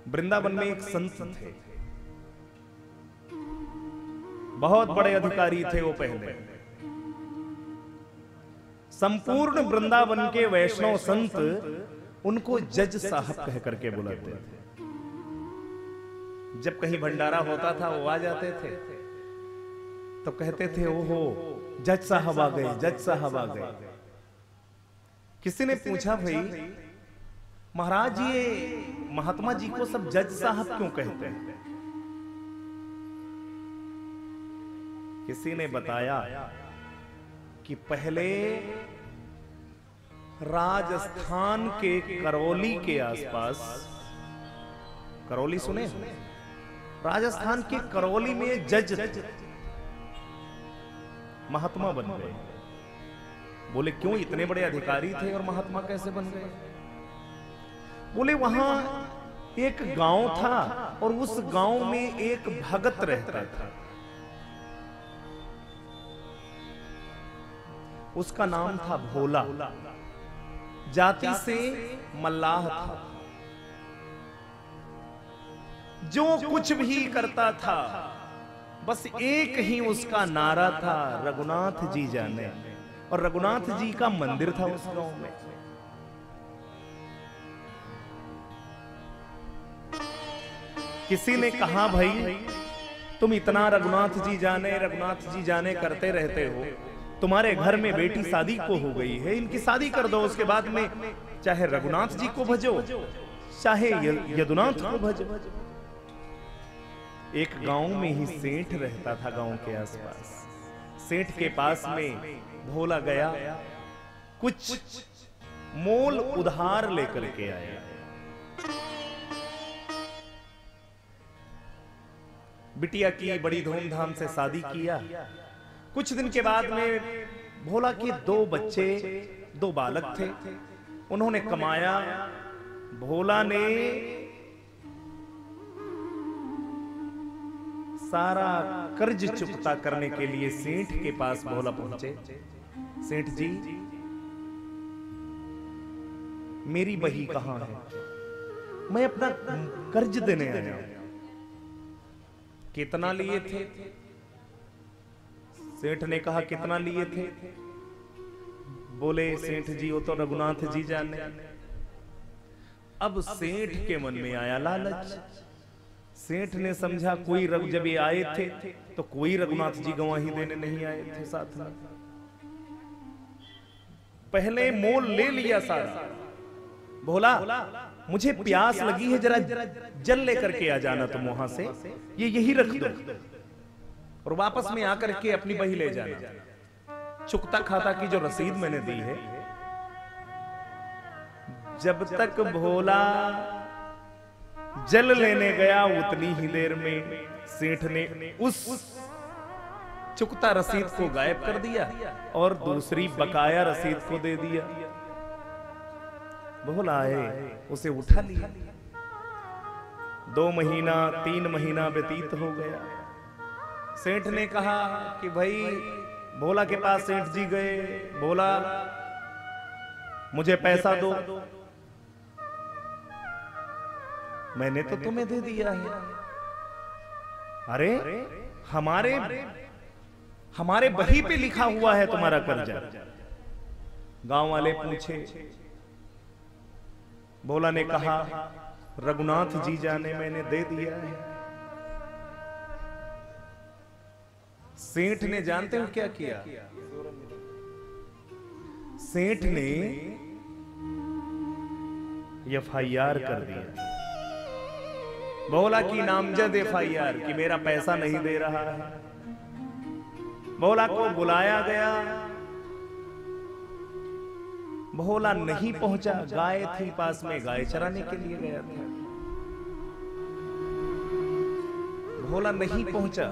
वृंदावन में एक संत थे, बहुत बड़े अधिकारी थे वो। पहले संपूर्ण वृंदावन के वैष्णव संत उनको जज साहब कह करके बुलाते थे। जब कहीं भंडारा होता था वो आ जाते थे तो कहते थे ओहो जज साहब आ गए, जज साहब आ गए। किसी ने पूछा भाई महाराज ये महात्मा जी को सब जज साहब क्यों कहते हैं? किसी ने बताया कि पहले राजस्थान के करौली के आसपास, करौली सुने? राजस्थान के करौली में एक जज महात्मा बन गए। बोले क्यों, इतने बड़े अधिकारी थे और महात्मा कैसे बन गए? बोले वहां एक गांव था और उस गांव में एक भगत रहता था, उसका नाम था भोला, जाति से मल्लाह था। जो कुछ भी करता था बस एक ही उसका नारा था, रघुनाथ जी जाने। और रघुनाथ जी का मंदिर था उस गांव में। किसी ने कहा भाई तुम इतना रघुनाथ जी जाने करते रहते हो, तुम्हारे घर में बेटी शादी को हो गई है, इनकी शादी कर दो, उसके बाद में चाहे रघुनाथ जी को भजो चाहे यदुनाथ को भजो। एक गांव में ही सेठ रहता था, गांव के आसपास। सेठ के पास में भोला गया, कुछ मोल उधार लेकर के आया। बिटिया की बड़ी धूमधाम से शादी किया। कुछ दिन के बाद में भोला के 2 बच्चे, 2 बालक थे, उन्होंने कमाया। भोला ने सारा कर्ज चुकता करने के लिए सेठ के पास भोला पहुंचे। सेठ जी मेरी बही कहां है? मैं अपना कर्ज देने आया हूं। कितना लिए थे? सेठ ने कहा कितना लिए थे? बोले सेठ जी वो तो रघुनाथ जी जाने। अब सेठ के मन में आया लालच। सेठ ने समझा कोई जब ये आए थे तो कोई रघुनाथ जी गवाही देने नहीं आए थे साथ में। पहले मोल ले लिया सारा। भोला मुझे प्यास लगी है, जरा जल लेकर के आ जाना तुम वहां से, ये यही रख दो और वापस में आकर के अपनी बही ले जाना। चुकता खाता की जो रसीद मैंने दी है। जब तक भोला जल लेने गया उतनी ही देर में सेठ ने उस चुकता रसीद को गायब कर दिया और दूसरी बकाया रसीद को दे दिया। भोला आए, उसे उठा लिया। 2 महीना 3 महीना व्यतीत हो गया। सेठ ने कहा कि भाई भोला के पास सेठ जी गए, भोला मुझे पैसा दो। मैंने तो तुम्हें दे दिया है। अरे हमारे बही पे लिखा हुआ है तुम्हारा कर्जा। गांव वाले पूछे। भोला ने कहा रघुनाथ जी जाने मैंने दे दिया है। सेठ ने जानते हो क्या किया? सेठ ने FIR कर दिया। भोला की नामजद FIR कि मेरा पैसा नहीं दे रहा है। भोला को बुलाया गया। भोला नहीं पहुंचा। गाय थी पास में, गाय चराने के लिए गया था। भोला नहीं पहुंचा।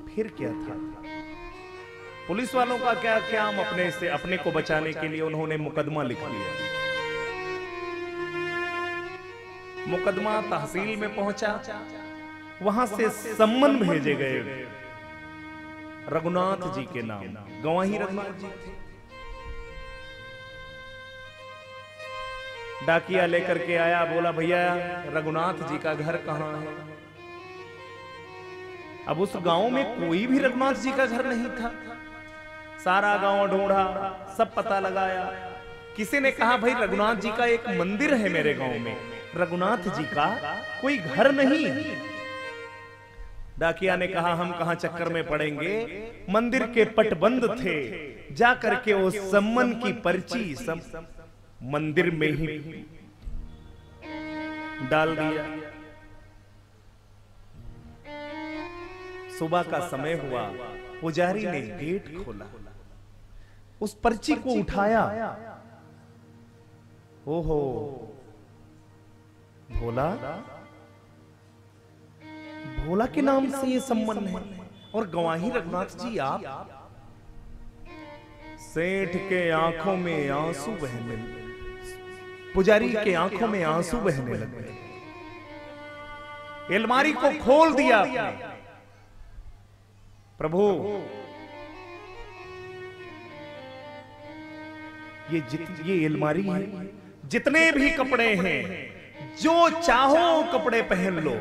फिर क्या था? पुलिस वालों का क्या काम, अपने को बचाने के लिए उन्होंने मुकदमा लिख लिया। मुकदमा तहसील में पहुंचा। वहां से सम्मन भेजे गए रघुनाथ जी के नाम। गवाही रघुनाथ जी थे। डाकिया लेकर के आया, बोला भैया रघुनाथ जी का घर कहां है। अब उस गांव में कोई भी रघुनाथ जी का घर नहीं था। सारा गांव ढूंढा, सब पता लगाया। किसी ने कहा भाई रघुनाथ जी का एक मंदिर है मेरे गांव में, रघुनाथ जी का कोई घर नहीं। डाकिया ने कहा हम कहां चक्कर में पड़ेंगे, मंदिर के पट बंद थे, जा करके वो सम्मन की पर्ची सब मंदिर में ही डाल दिया। सुबह का समय हुआ, पुजारी ने गेट खोला, उस पर्ची को उठाया। ओहो, भोला, भोला के नाम से ये सम्मान है और गवाही रघुनाथ जी आप। सेठ के आंखों में आंसू बहने, पुजारी के आंखों में आंसू बहने लगे। अलमारी को खोल दिया आपने। प्रभु, ये अलमारी है, जितने भी कपड़े हैं, जो चाहो कपड़े पहन लो।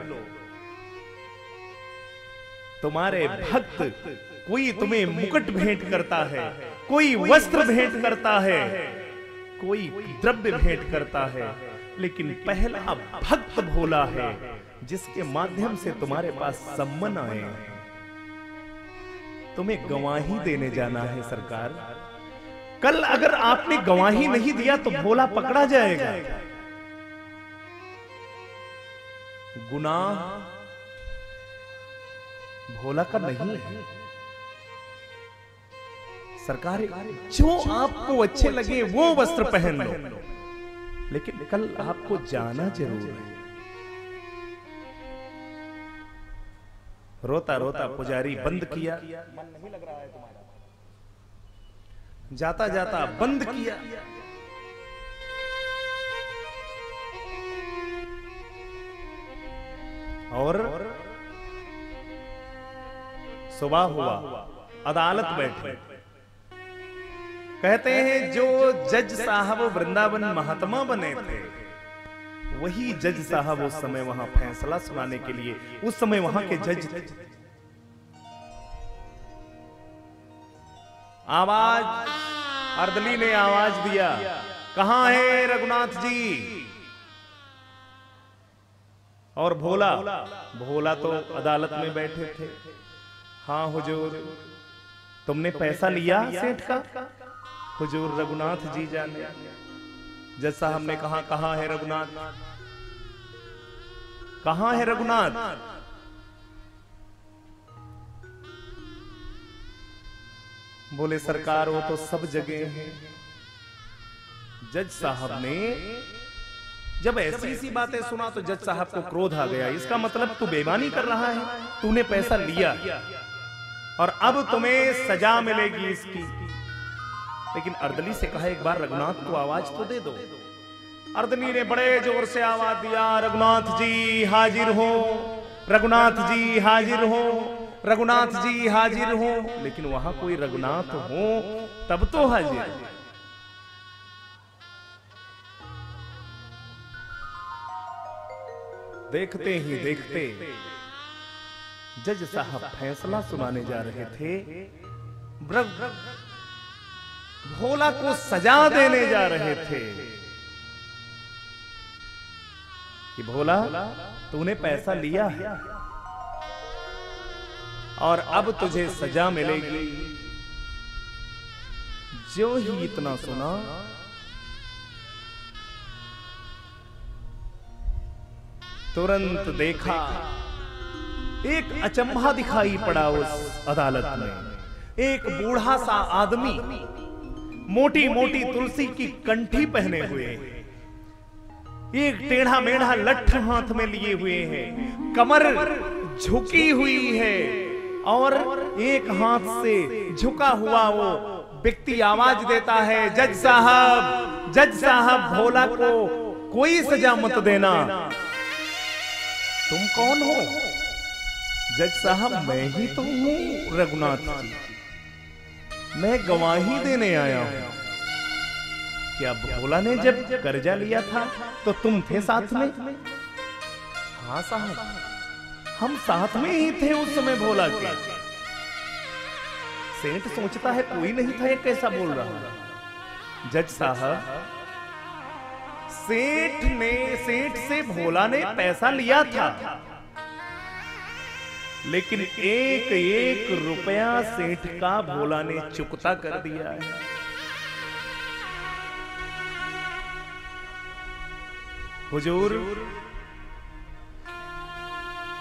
तुम्हारे भक्त, कोई तुम्हें मुकुट भेंट करता है, कोई वस्त्र भेंट करता है, कोई द्रव्य भेंट करता है, लेकिन पहला भक्त भोला है जिसके माध्यम से तुम्हारे पास सम्मान आए। तुम्हें गवाही देने जाना है सरकार। कल अगर आपने गवाही नहीं दिया तो भोला पकड़ा जाएगा। गुनाह भोला का नहीं है सरकार। जो आपको अच्छे लगे वो वस्त्र पहन लो, लेकिन कल आपको जाना जरूर है। रोता रोता पुजारी बंद किया, मन नहीं लग रहा है तुम्हारा। जाता जाता बंद किया। और सुबह हुआ, अदालत बैठे। कहते हैं जो जज साहब वृंदावन महात्मा बने थे, वही जज साहब उस समय वहां फैसला सुनाने के लिए, उस समय वहां के जज थे। आवाज, अर्दली ने आवाज दिया, कहां है रघुनाथ जी? और भोला, भोला तो अदालत में बैठे थे। हाँ हुजूर, तुमने पैसा लिया सेठ का? हुजूर रघुनाथ जी जाने। जज साहब ने कहा, कहां है रघुनाथ? कहां है रघुनाथ? बोले सरकार वो तो सब जगह है। जज साहब ने जब ऐसी सी बातें सुना तो जज साहब को क्रोध आ गया। इसका मतलब तू बेईमानी कर रहा है, तूने पैसा लिया और अब तुम्हें सजा मिलेगी इसकी। लेकिन अर्दली से कहा एक बार रघुनाथ को आवाज तो दे दो। अर्दली ने बड़े जोर से आवाज दिया, रघुनाथ जी हाजिर हो, रघुनाथ जी हाजिर हो, रघुनाथ जी हाजिर हो। लेकिन वहां कोई रघुनाथ हो तब तो हाजिर। देखते ही देखते जज साहब फैसला सुनाने जा रहे थे। भोला को सजा देने जा रहे थे कि भोला तूने पैसा लिया है और अब तुझे सजा मिलेगी। जो ही इतना सुना, तुरंत देखा एक अचंभा दिखाई पड़ा उस अदालत में। एक बूढ़ा सा आदमी मोटी मोटी तुलसी की कंठी पहने हुए, एक टेढ़ा मेढ़ा लठ हाथ में लिए हुए हैं, कमर झुकी हुई है और एक हाथ से झुका हुआ वो व्यक्ति आवाज देता है, जज साहब, जज साहब, भोला को कोई सजा मत देना। तुम कौन हो? जज साहब, मैं ही तो हूं रघुनाथ जी। मैं गवाही देने आया हूं क्या भोला ने जब कर्जा लिया था तो तुम थे साथ में? हाँ साहब, हम साथ में ही थे उस समय भोला के। सेठ सोचता है कोई नहीं था, ये कैसा बोल रहा है। जज साहब, सेठ से भोला ने पैसा लिया था, लेकिन एक एक रुपया सेठ का भोला ने चुकता कर दिया है। हुजूर,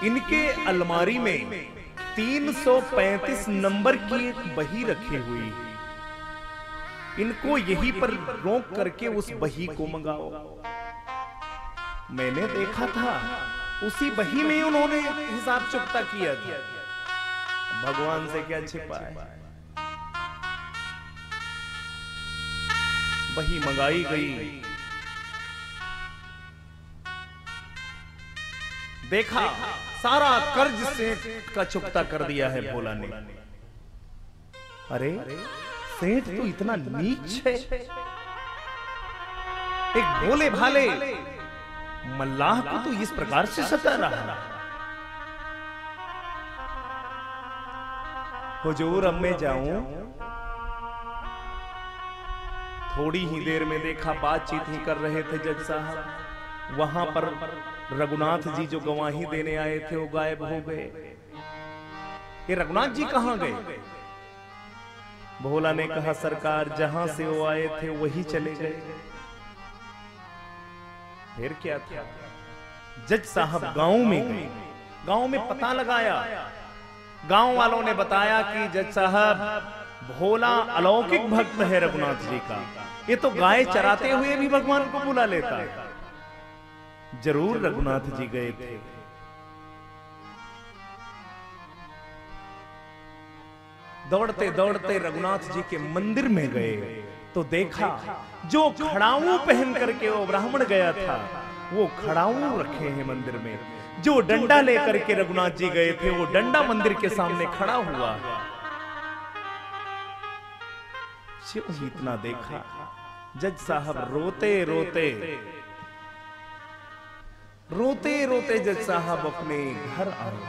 इनके अलमारी में 335 नंबर की एक बही रखी हुई है। इनको यहीं पर रोक करके उस बही को मंगाओ। मैंने देखा था उसी बही में उन्होंने हिसाब चुकता किया था। भगवान से क्या छिपा है। बही मंगाई गई, देखा सारा कर्ज सेठ का चुकता कर दिया है भोला ने। अरे सेठ तो इतना नीच है, एक भोले भाले मल्लाह को तो इस प्रकार से सता रहा। हुजूर, अब मैं जाऊं? थोड़ी ही देर में देखा बातचीत ही कर रहे थे जज साहब। वहां पर रघुनाथ जी जो गवाही देने आए थे वो गायब हो गए। ये रघुनाथ जी कहां गए? भोला ने कहा सरकार, जहां से वो आए थे वही चले गए। फिर क्या था? जज साहब गांव में गए, गांव में पता लगाया। गांव वालों ने बताया कि जज साहब, भोला अलौकिक भक्त है रघुनाथ जी का। ये तो गाय चराते हुए भी भगवान को बुला लेता है। जरूर रघुनाथ जी गए थे। दौड़ते दौड़ते रघुनाथ जी के मंदिर में गए तो देखा जो खड़ाऊ पहन करके वो ब्राह्मण गया था, वो खड़ाऊ रखे हैं मंदिर में। जो डंडा लेकर के रघुनाथ जी गए थे, वो डंडा मंदिर के सामने खड़ा हुआ। इतना देखा, जज साहब रोते रोते रोते रोते जज साहब अपने घर आए।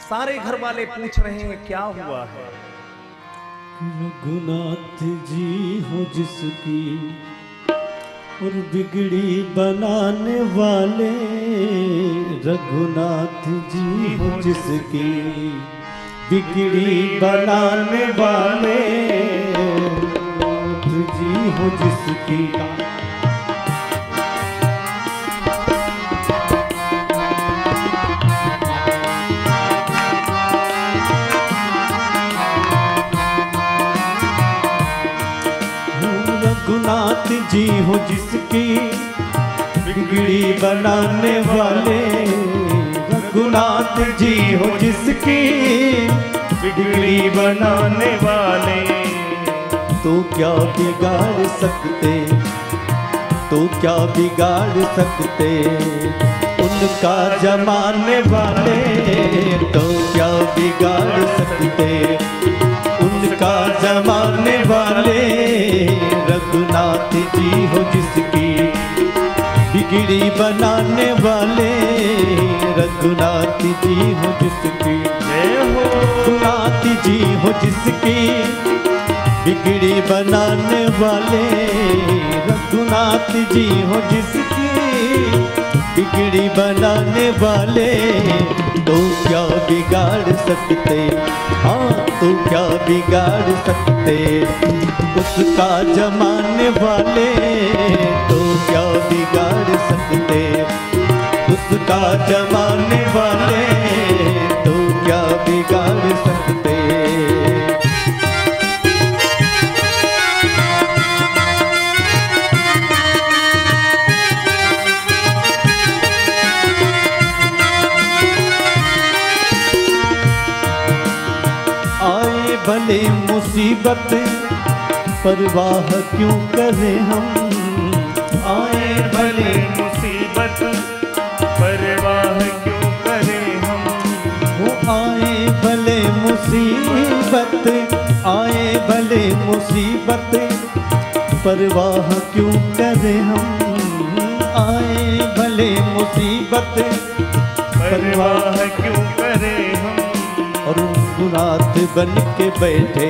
सारे घर वाले पूछ रहे हैं क्या हुआ है। रघुनाथ जी हो जिसकी और बिगड़ी बनाने वाले, रघुनाथ जी हो जिसकी बिगड़ी बनाने वाले, रघुनाथ जी हो जिसकी। रघुनाथ जी हो जिसकी बिगड़ी बनाने वाले, रघुनाथ जी हो जिसकी बिगड़ी बनाने वाले। तो क्या बिगाड़ सकते, तो क्या बिगाड़ सकते उनका जमाने वाले। तो क्या बिगाड़ सकते उनका जमाने वाले, रघुनाथ जी हो जिसकी बिगड़ी बनाने वाले, रघुनाथ जी हो जिसकी। रघुनाथ जी हो जिसकी बिगड़ी बनाने वाले, रघुनाथ जी हो जिसकी बिगड़ी बनाने वाले। तो क्या बिगाड़ सकते, हाँ तो क्या बिगाड़ सकते उसका जमाने वाले। तो क्या बिगाड़ सकते उसका जमाने वाले, तो क्या बिगाड़ सकते। भले मुसीबत परवाह क्यों करें हम, आए भले मुसीबत परवाह क्यों करें हम। वो आए मुसीबत परवाह क्यों करें हम। आए भले मुसीबत परवाह क्यों करें हम। और रघुनाथ बन के बैठे,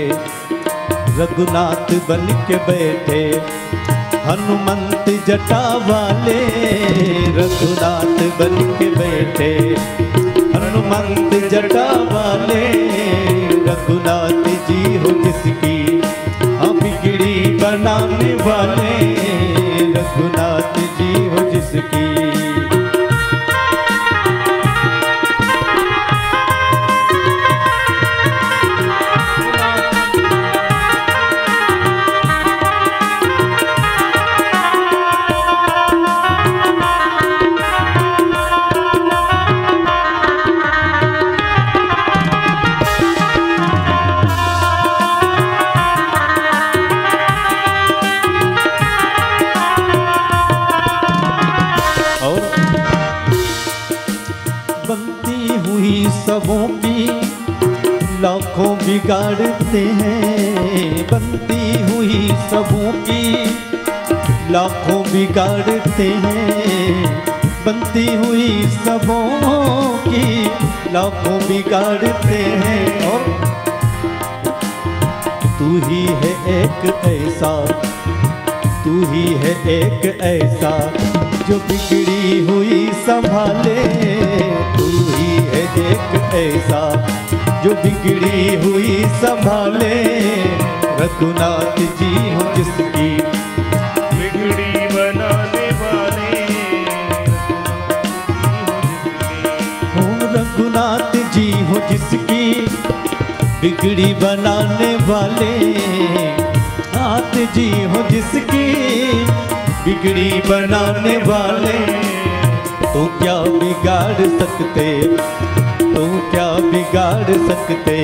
रघुनाथ बन के बैठे हनुमंत जटा वाले। रघुनाथ बन के बैठे हनुमंत जटा वाले। रघुनाथ जी हो जिसकी बिगड़ी बनाने वाले। रघुनाथ जी हो जिसकी। सबों की लाखों बिगाड़ते हैं। बनती हुई सबों की लाखों बिगाड़ते हैं। बनती हुई सबों की लाखों बिगाड़ते हैं। और तू ही है एक ऐसा, तू ही है एक ऐसा जो बिगड़ी हुई संभाले। तू ही है एक ऐसा जो बिगड़ी हुई संभाले। रघुनाथ जी हो जिसकी बिगड़ी बनाने वाले। हो रघुनाथ जी हो जिसकी बिगड़ी बनाने वाले। नाथ जी हो जिसकी बिगड़ी बनाने वाले। तो क्या बिगाड़ सकते, तो क्या बिगाड़ सकते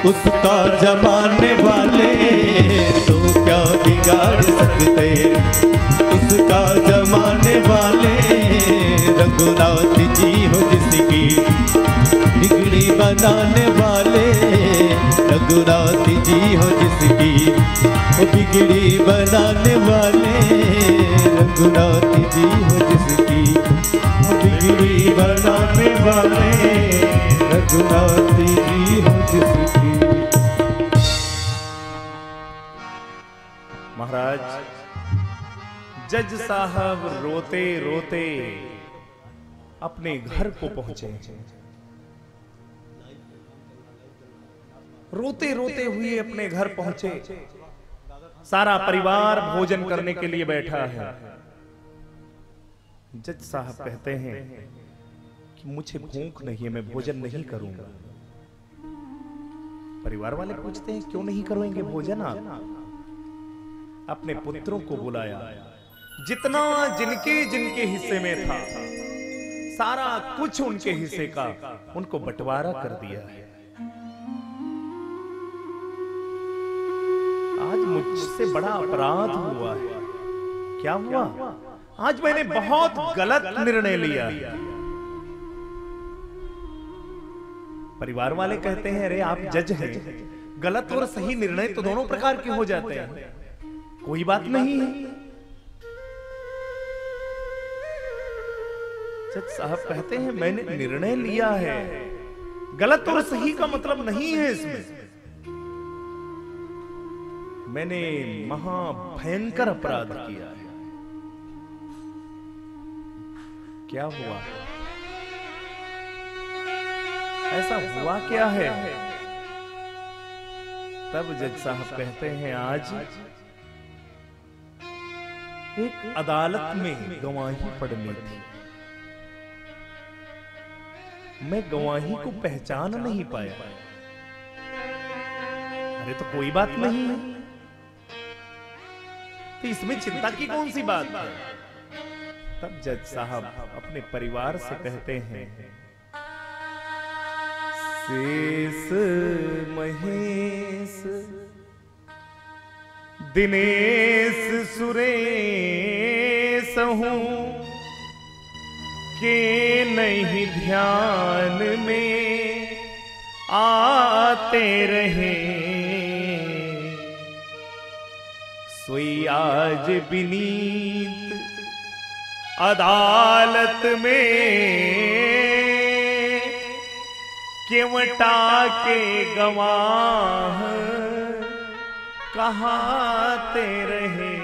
उसका जमाने वाले। तो क्या बिगाड़ सकते उसका जमाने वाले। रघुनाथ जी हो जिसकी बिगड़ी बनाने वाले। रघुनाथ जी हो जिसकी वो बिगड़ी बनाने वाले। रघुनाथ जी हो जिसकी वो बिगड़ी बनाने वाले। रघुनाथ जी हो जिसकी। महाराज जज साहब रोते रोते अपने घर को पहुंचे। रोते रोते हुए अपने घर पहुंचे। सारा परिवार भोजन करने के लिए बैठा है। जज साहब कहते हैं कि मुझे भूख नहीं है, मैं भोजन नहीं करूंगा। परिवार वाले पूछते हैं क्यों नहीं करेंगे भोजन आप? अपने पुत्रों को बुलाया, जितना जिनके जिनके हिस्से में था सारा कुछ उनके हिस्से का उनको बंटवारा कर दिया है। आज मुझसे बड़ा अपराध हुआ है। क्या हुआ? आज मैंने बहुत गलत निर्णय लिया। परिवार वाले कहते हैं अरे आप जज हैं, गलत और सही निर्णय तो दोनों प्रकार के हो जाते हैं, कोई बात नहीं है। जज साहब कहते हैं मैंने निर्णय लिया है, गलत और सही का मतलब नहीं है इसमें। मैंने महाभयंकर अपराध किया है। क्या हुआ? ऐसा हुआ क्या है? तब जज साहब कहते हैं आज एक अदालत में गवाही पढ़नी थी, मैं गवाही को पहचान नहीं पाया। अरे तो कोई बात नहीं है, तो इसमें चिंता की कौन सी बात है? तब जज साहब अपने परिवार से कहते हैं शेष महेश दिनेश सुरेश हूं के नहीं ध्यान में आते रहे, आज विनीत अदालत में केवटा के गवाह कहाते रहे।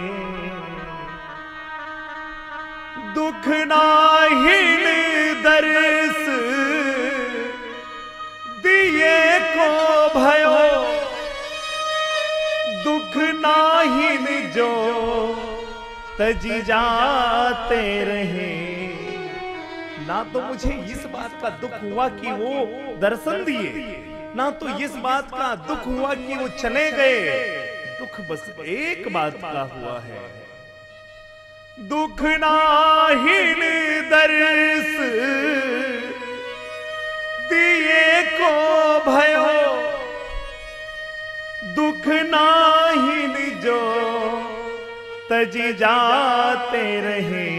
दुख नाहिन दर्श दिए को भयो, दुख नाहिन जो तजी जाते रहे। ना तो मुझे इस बात का दुख हुआ कि वो दर्शन दिए, ना तो इस बात का दुख हुआ कि वो चले गए। दुख बस एक बात का हुआ है, दुख नाहिन दर्श दिए को भयो, दुख नाहिन जो तजी जाते रहे।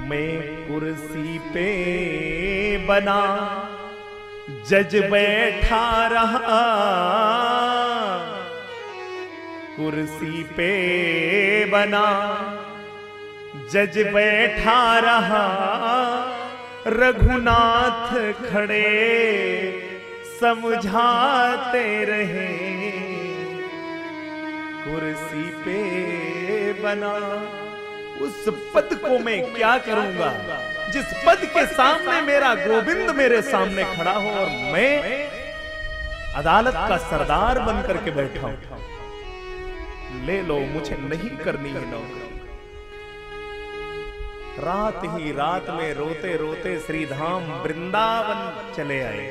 मैं कुर्सी पे बना जज बैठा रहा, कुर्सी पे बना जज बैठा रहा। रघुनाथ खड़े समझाते रहे। कुर्सी पे बना उस पद को मैं क्या करूंगा जिस पद के सामने मेरा गोविंद मेरे सामने खड़ा हो और मैं अदालत का सरदार बन करके बैठा हूं। ले लो, मुझे नहीं करनी है नौकरी। रात ही रात में रोते रोते श्रीधाम वृंदावन चले आए।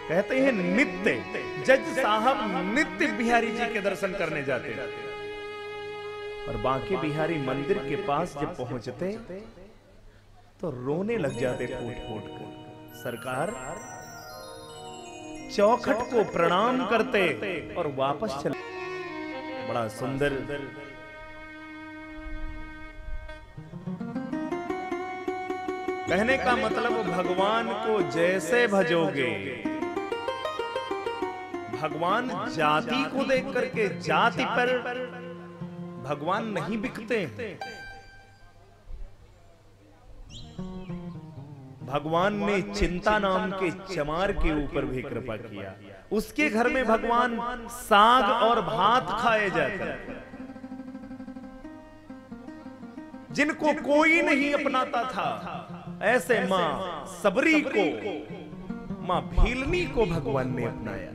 कहते हैं नित्य जज साहब नित्य बिहारी जी के दर्शन करने जाते और बांके बिहारी मंदिर के पास जब पहुंचते तो रोने लग जाते फूट फूट कर। सरकार चौखट को प्रणाम करते और वापस चले। बड़ा सुंदर कहने का मतलब, भगवान को जैसे भजोगे, भगवान जाति को देख करके, जाति पर भगवान नहीं बिकते। भगवान ने चिंता नाम के चमार के ऊपर भी कृपा किया। उसके घर में भगवान साग और भात खाए जाते। जिनको कोई नहीं अपनाता था, ऐसे मां सबरी को, मां भीलनी को भगवान ने अपनाया।